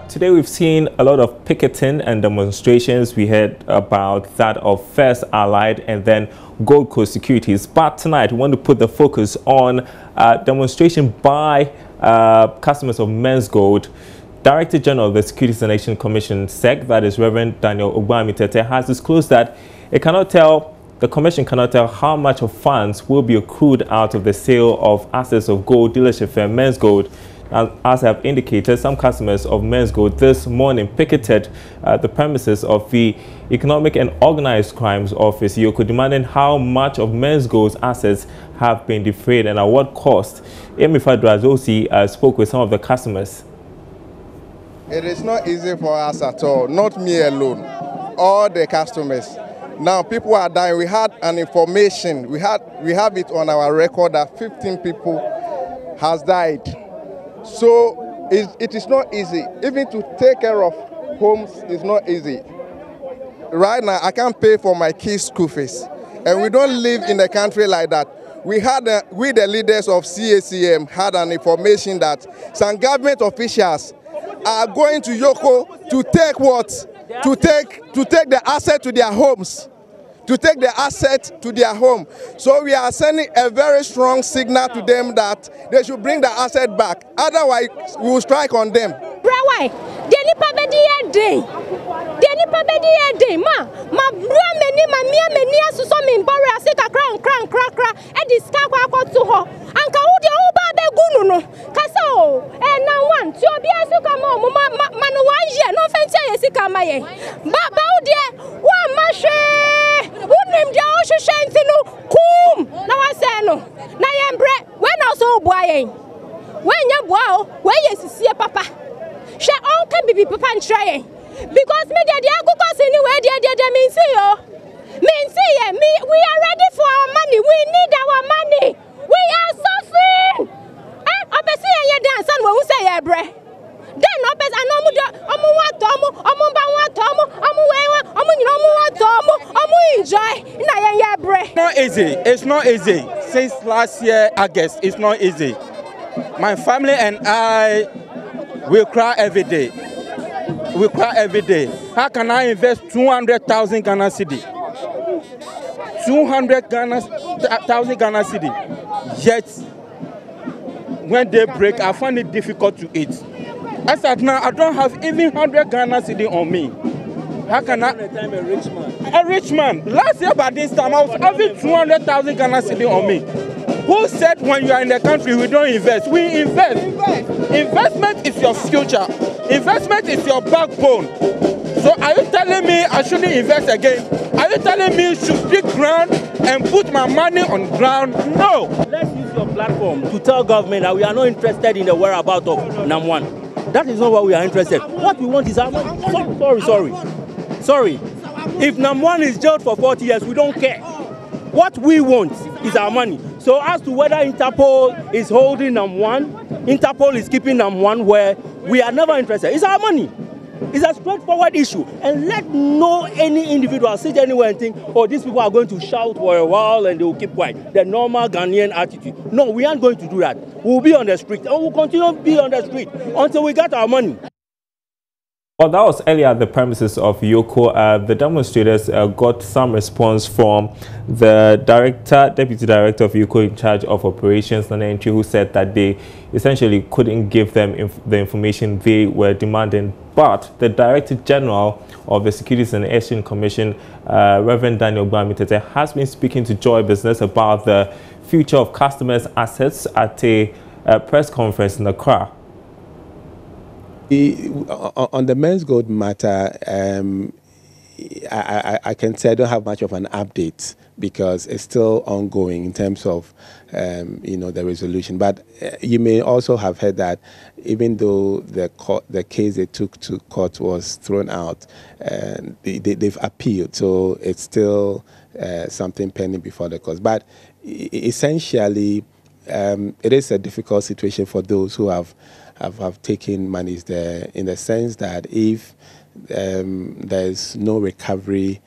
Today we've seen a lot of picketing and demonstrations. We heard about that of First Allied and then Gold Coast Securities. But tonight we want to put the focus on demonstration by customers of Men's Gold. Director General of the Securities and Exchange Commission, SEC, that is Reverend Daniel Ogbamitete, has disclosed that the Commission cannot tell how much of funds will be accrued out of the sale of assets of gold dealership firm Men's Gold. As I have indicated, some customers of Men's Gold this morning picketed the premises of the Economic and Organized Crimes Office, Yoko, demanding how much of Men's Gold's assets have been defrayed and at what cost. Amy Fadrazosi spoke with some of the customers. It is not easy for us at all, not me alone, all the customers. Now people are dying. We had an information, we have it on our record that 15 people has died. So it is not easy. Even to take care of homes is not easy. Right now, I can't pay for my kids' school fees. And we don't live in a country like that. We the leaders of CACM had an information that some government officials are going to Yoko to take what? To take the asset to their homes. To take the asset to their home. So we are sending a very strong signal to them that they should bring the asset back. Otherwise, we will strike on them. Because me we are ready for our money. We need our money. We are suffering. Not easy. It's not easy. Since last year, August, it's not easy. My family and I will cry every day. We cry every day. How can I invest 200,000 Ghana cedi? 200,000 Ghana cedi. Yet, when they break, I find it difficult to eat. As at now, I don't have even 100 Ghana cedi on me. How can I? A rich man. A rich man. Last year by this time, I was having 200,000 Ghana cedi on me. Who said when you are in the country we don't invest? We invest. Investment is your future. Investment is your backbone. So are you telling me I shouldn't invest again? Are you telling me I should dig ground and put my money on ground? No. Let's use your platform to tell government that we are not interested in the whereabouts of NAM1. That is not what we are interested. What we want is our money. Sorry. If NAM1 is jailed for 40 years, we don't care. What we want is our money. So as to whether Interpol is holding NAM1, Interpol is keeping NAM1 where we are never interested. It's our money. It's a straightforward issue. And let no any individual sit anywhere and think, oh, these people are going to shout for a while and they will keep quiet. The normal Ghanaian attitude. No, we aren't going to do that. We'll be on the street and we'll continue to be on the street until we get our money. Well, that was earlier at the premises of Yoko. The demonstrators got some response from the deputy director of Yoko in charge of operations, Nana Entry, who said that they essentially couldn't give them the information they were demanding. But the Director General of the Securities and Exchange Commission, Reverend Daniel Ogbamitete, has been speaking to Joy Business about the future of customers' assets at a press conference in Accra. On the Men's Gold matter, I can say I don't have much of an update because it's still ongoing in terms of the resolution. But you may also have heard that even though the case they took to court was thrown out, they've appealed, so it's still something pending before the court. But essentially, it is a difficult situation for those who have taken monies there, in the sense that if there's no recovery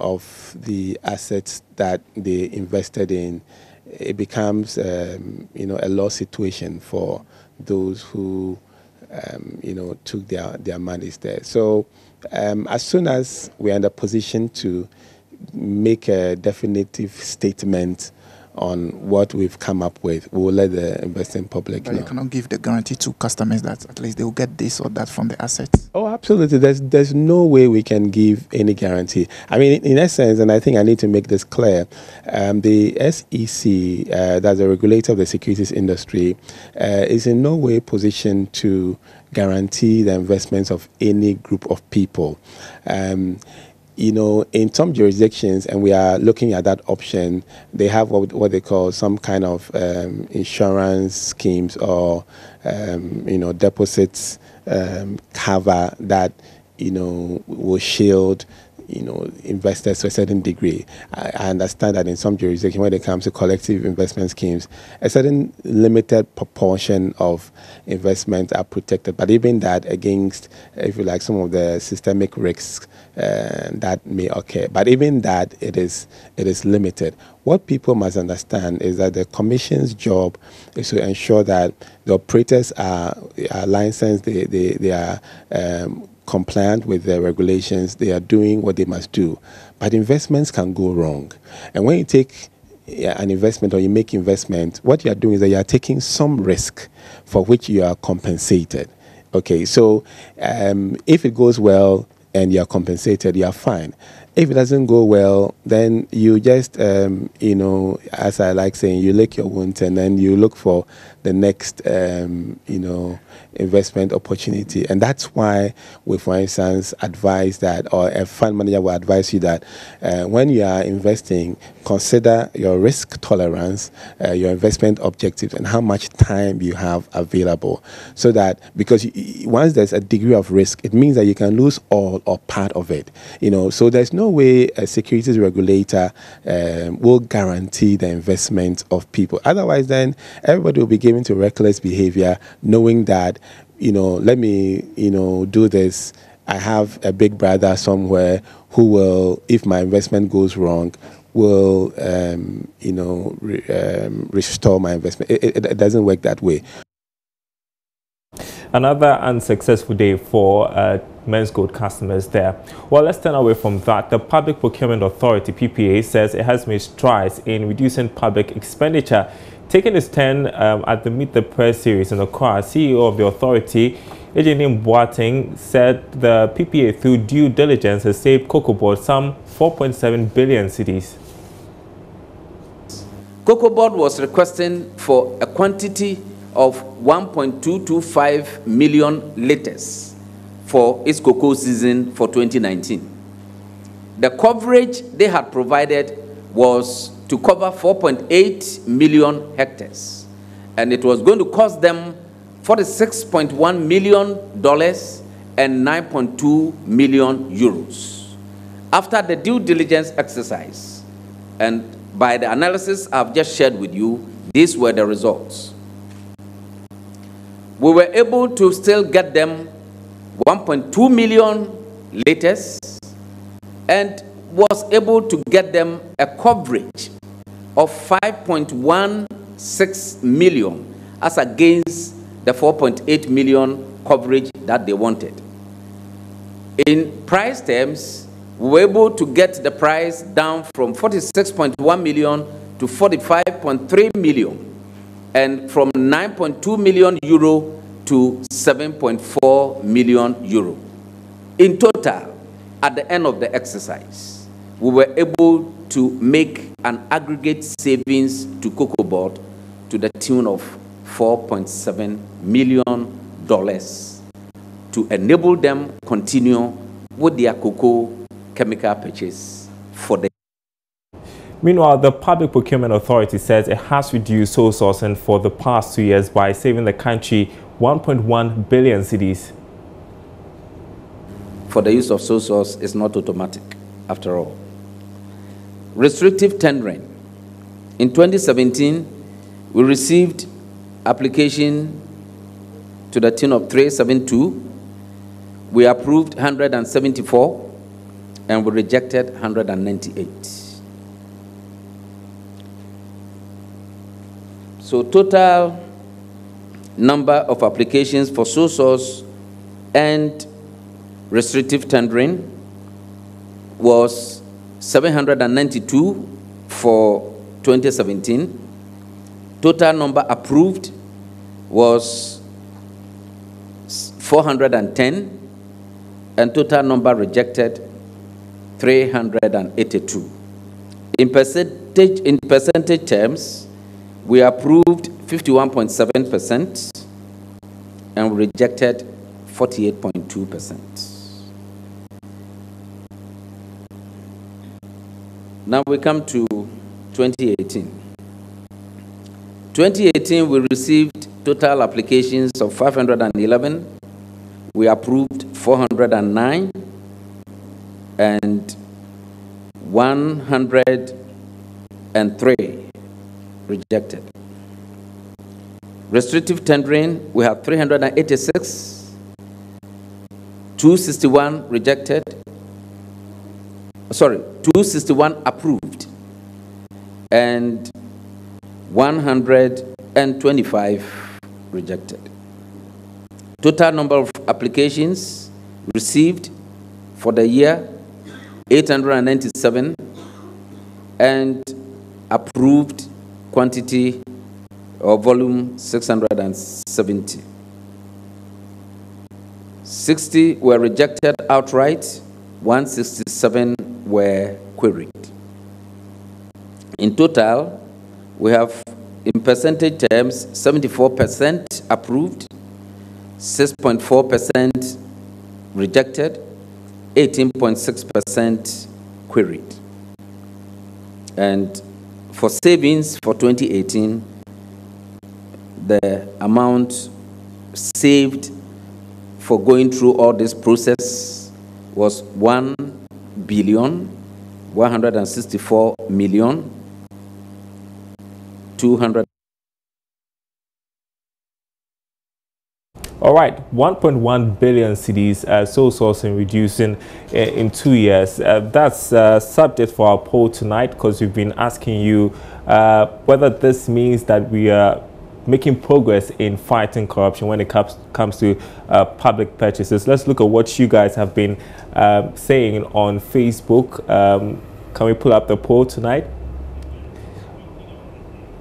of the assets that they invested in, it becomes a loss situation for those who took their monies there. So as soon as we're in the position to make a definitive statement on what we've come up with, we will let the investing public know. You cannot give the guarantee to customers that at least they will get this or that from the assets? Oh, absolutely. There's no way we can give any guarantee. I mean, in essence, and I think I need to make this clear, the SEC, that's the regulator of the securities industry, is in no way positioned to guarantee the investments of any group of people. In some jurisdictions, and we are looking at that option, they have what they call some kind of insurance schemes or, deposits cover that, will shield, investors to a certain degree. I understand that in some jurisdictions, when it comes to collective investment schemes, a certain limited proportion of investments are protected. But even that, against, if you like, some of the systemic risks that may occur. But even that, it is limited. What people must understand is that the Commission's job is to ensure that the operators are licensed, they are compliant with the regulations, they are doing what they must do. But investments can go wrong. And when you take an investment or you make investment, what you are doing is that you are taking some risk for which you are compensated. Okay, so if it goes well and you are compensated, you are fine. If it doesn't go well, then you just, as I like saying, you lick your wounds and then you look for the next, investment opportunity. And that's why we, for instance, advise that, or a fund manager will advise you that when you are investing, consider your risk tolerance, your investment objectives, and how much time you have available. So that, because once there's a degree of risk, it means that you can lose all or part of it. So there's no way a securities regulator will guarantee the investment of people. Otherwise, then everybody will be given to reckless behavior, knowing that, let me, do this. I have a big brother somewhere who will, if my investment goes wrong, will, restore my investment. It doesn't work that way. Another unsuccessful day for Men's Gold customers there. Well, let's turn away from that. The Public Procurement Authority, PPA, says it has made strides in reducing public expenditure. Taking its turn at the Meet the Press series in Accra, CEO of the authority, Ejene Boateng, said the PPA, through due diligence, has saved Cocoa Board some 4.7 billion cedis. Cocoa Board was requesting for a quantity of 1.225 million liters for its cocoa season for 2019. The coverage they had provided was to cover 4.8 million hectares, and it was going to cost them $46.1 million and 9.2 million euros. After the due diligence exercise, and by the analysis I've just shared with you, these were the results. We were able to still get them 1.2 million liters and was able to get them a coverage of 5.16 million as against the 4.8 million coverage that they wanted. In price terms, we were able to get the price down from 46.1 million to 45.3 million, and from 9.2 million euro to 7.4 million euro. In total, at the end of the exercise, we were able to make an aggregate savings to Cocoa Board to the tune of $4.7 million to enable them continue with their cocoa chemical purchase for the. Meanwhile, the Public Procurement Authority says it has reduced sole sourcing for the past 2 years by saving the country 1.1 billion cedis. For the use of sole source is not automatic, after all. Restrictive tendering. In 2017, we received application to the tune of 372. We approved 174, and we rejected 198. So total number of applications for sole source and restrictive tendering was 792 for 2017. Total number approved was 410, and total number rejected 382. In percentage terms, we approved 51.7% and rejected 48.2%. Now we come to 2018. 2018, we received total applications of 511. We approved 409, and 103 rejected. Restrictive tendering, we have 386, 261 rejected, 261 approved, and 125 rejected. Total number of applications received for the year, 897, and approved quantity or volume 670. 60 were rejected outright, 167 were queried. In total, we have, in percentage terms, 74% approved, 6.4% rejected, 18.6% queried. And for savings for 2018, the amount saved for going through all this process was 1,164,200,000. All right, 1.1 billion cedis sole sourcing reducing in 2 years. That's subject for our poll tonight, because we've been asking you whether this means that we are making progress in fighting corruption when it comes to public purchases. Let's look at what you guys have been saying on Facebook. Can we pull up the poll tonight?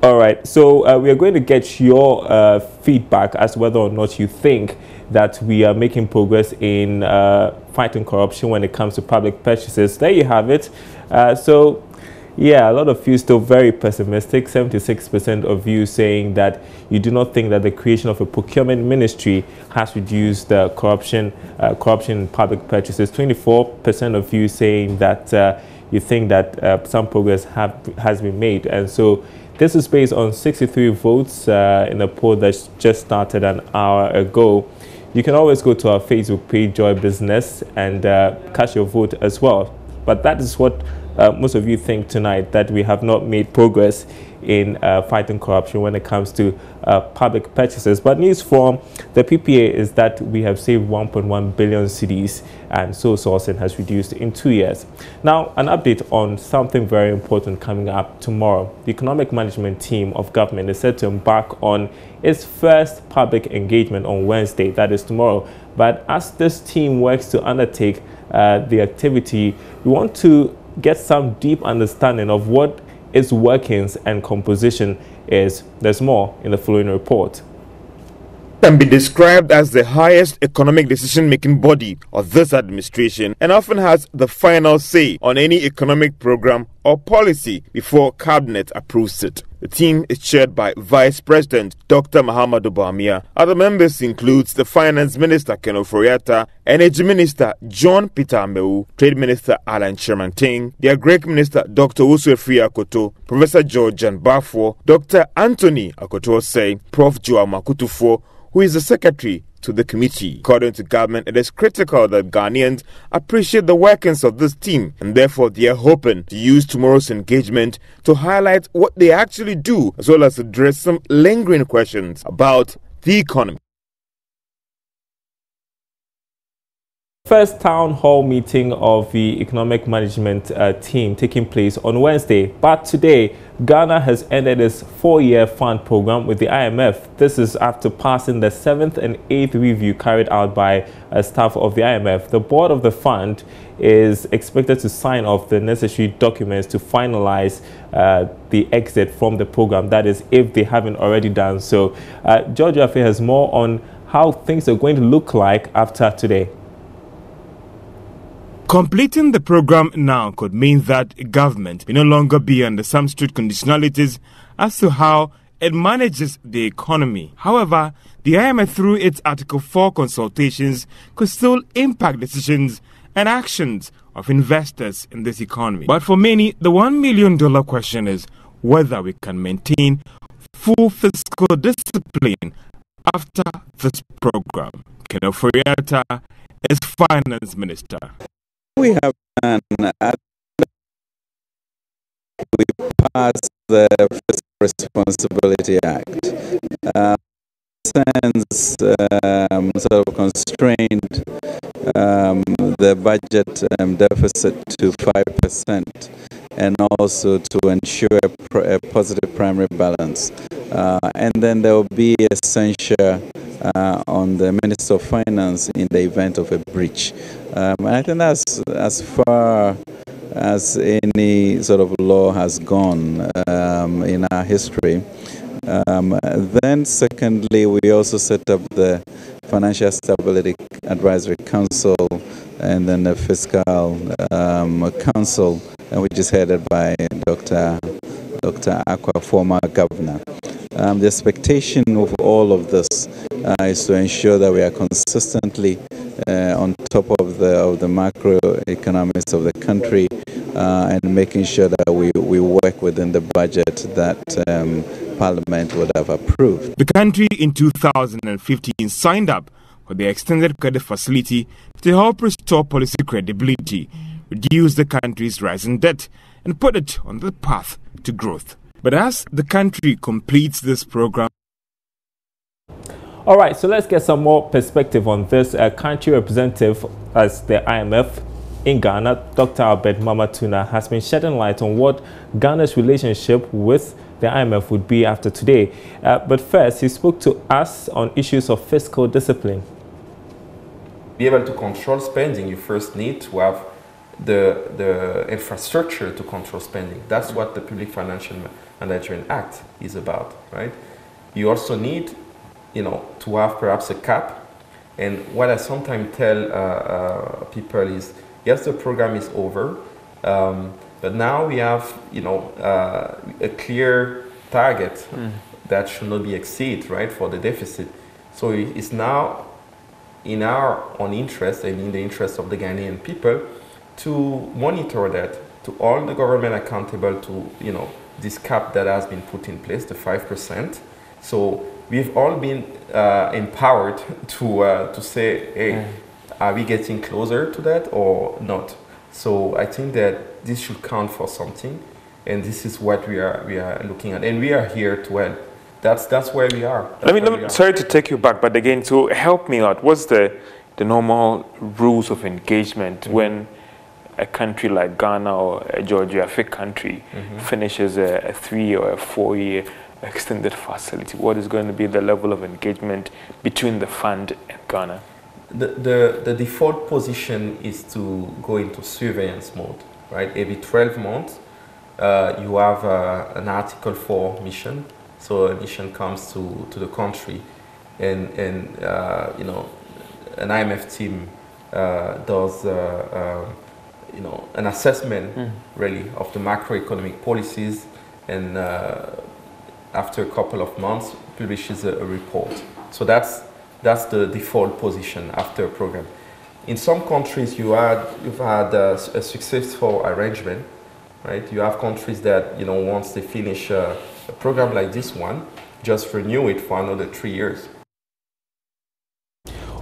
All right, so we are going to get your feedback as to whether or not you think that we are making progress in fighting corruption when it comes to public purchases. There you have it. So, yeah, a lot of you still very pessimistic. 76% of you saying that you do not think that the creation of a procurement ministry has reduced the corruption in public purchases. 24% of you saying that you think that some progress has been made. And so this is based on 63 votes in a poll that just started an hour ago. You can always go to our Facebook page, Joy Business, and cast your vote as well. But that is what most of you think tonight, that we have not made progress in fighting corruption when it comes to public purchases. But news from the PPA is that we have saved 1.1 billion cedis, and sole sourcing has reduced in 2 years. Now, an update on something very important coming up tomorrow. The economic management team of government is set to embark on its first public engagement on Wednesday, that is tomorrow. But as this team works to undertake the activity, we want to get some deep understanding of what its workings and composition is. There's more in the following report. Can be described as the highest economic decision-making body of this administration, and often has the final say on any economic program or policy before cabinet approves it. The team is chaired by Vice President Dr. Mahamudu Bawumia. Other members includes the Finance Minister Ken Ofori-Atta, Energy Minister John Peter Amewu, Trade Minister Alan Kyerematen, the Agric Minister Dr. Usu-Efria Akoto, Professor George Jan Bafo, Dr. Anthony Akoto-Osei, Prof. Joao Makutufo, who is the secretary to the committee. According to government, it is critical that Ghanaians appreciate the workings of this team, and therefore they are hoping to use tomorrow's engagement to highlight what they actually do, as well as address some lingering questions about the economy. First town hall meeting of the economic management team taking place on Wednesday. But today, Ghana has ended its 4-year fund program with the IMF. This is after passing the 7th and 8th review carried out by staff of the IMF. The board of the fund is expected to sign off the necessary documents to finalize the exit from the program. That is, if they haven't already done so. George Afe has more on how things are going to look like after today. Completing the program now could mean that government may no longer be under some strict conditionalities as to how it manages the economy. However, the IMF, through its Article 4 consultations, could still impact decisions and actions of investors in this economy. But for many, the $1 million question is whether we can maintain full fiscal discipline after this program. Kenneth Foriata is Finance Minister. We have done, we passed the Fiscal Responsibility Act. Since sort of constrained the budget deficit to 5%, and also to ensure a positive primary balance. And then there will be a censure on the Minister of Finance in the event of a breach. And I think that's as far as any sort of law has gone in our history. Then secondly, we also set up the Financial Stability Advisory Council and then the Fiscal Council, which is headed by Dr. Aqua, former governor. The expectation of all of this is to ensure that we are consistently on top of the macroeconomics of the country and making sure that we work within the budget that Parliament would have approved. The country in 2015 signed up for the extended credit facility to help restore policy credibility, reduce the country's rising debt, and put it on the path to growth. But as the country completes this program... All right, so let's get some more perspective on this. Country representative as the IMF in Ghana, Dr. Albert Mamatuna, has been shedding light on what Ghana's relationship with the IMF would be after today. But first, he spoke to us on issues of fiscal discipline. Be able to control spending, you first need to have the infrastructure to control spending. That's what the Public Financial Management Act is about, right? You also need, to have perhaps a cap. And what I sometimes tell people is, yes, the program is over, but now we have, a clear target that should not be exceeded, right, for the deficit. So it's now in our own interest and in the interest of the Ghanaian people to monitor that, to hold the government accountable to, this cap that has been put in place, the 5%. So we've all been empowered to say, hey, are we getting closer to that or not? So I think that this should count for something, and this is what we are looking at, and we are here to help. That's where we are. Sorry to take you back, but again, to help me out, what's the normal rules of engagement when a country like Ghana or a Georgia-African country finishes a 3 or a 4-year extended facility? What is going to be the level of engagement between the fund and Ghana? The default position is to go into surveillance mode, right? Every 12 months, you have an Article 4 mission. So a mission comes to the country, and an IMF team does an assessment really of the macroeconomic policies, and after a couple of months publishes a report. So that's the default position after a program. In some countries, you've had a successful arrangement, right? You have countries that once they finish a program like this one, just renew it for another 3 years.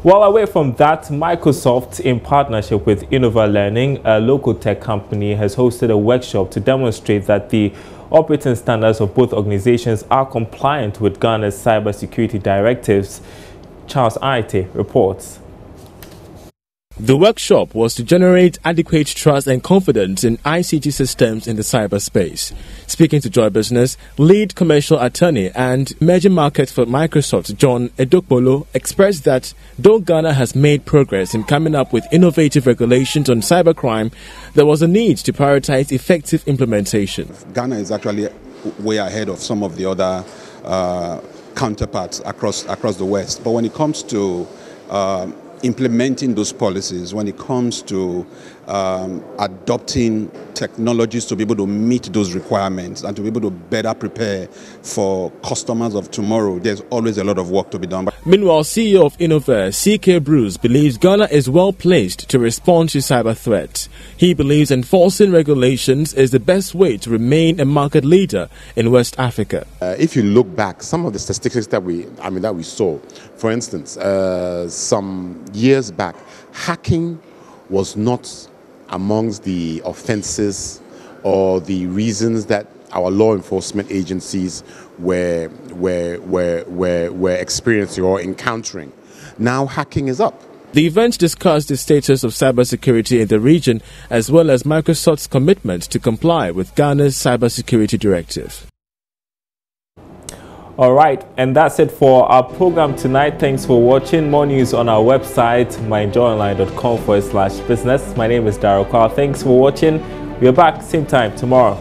Well, away from that, Microsoft, in partnership with Innova Learning, a local tech company, has hosted a workshop to demonstrate that the operating standards of both organizations are compliant with Ghana's cybersecurity directives. Charles Aite reports. The workshop was to generate adequate trust and confidence in ICT systems in the cyberspace. Speaking to Joy Business, lead commercial attorney and emerging market for Microsoft, John Edokpolo, expressed that though Ghana has made progress in coming up with innovative regulations on cybercrime, there was a need to prioritize effective implementation. Ghana is actually way ahead of some of the other counterparts across the West. But when it comes to implementing those policies, when it comes to adopting technologies to be able to meet those requirements and to be able to better prepare for customers of tomorrow, there's always a lot of work to be done. Meanwhile, CEO of Innover, C.K. Bruce, believes Ghana is well placed to respond to cyber threats. He believes enforcing regulations is the best way to remain a market leader in West Africa. If you look back, some of the statistics that we saw, for instance, some years back, hacking was not amongst the offenses or the reasons that our law enforcement agencies were experiencing or encountering. Now hacking is up. The event discussed the status of cybersecurity in the region as well as Microsoft's commitment to comply with Ghana's cybersecurity directive. All right, and that's it for our program tonight. Thanks for watching. More news on our website, myjoyonline.com/business. My name is Daryl Carr. Thanks for watching. We're back same time tomorrow.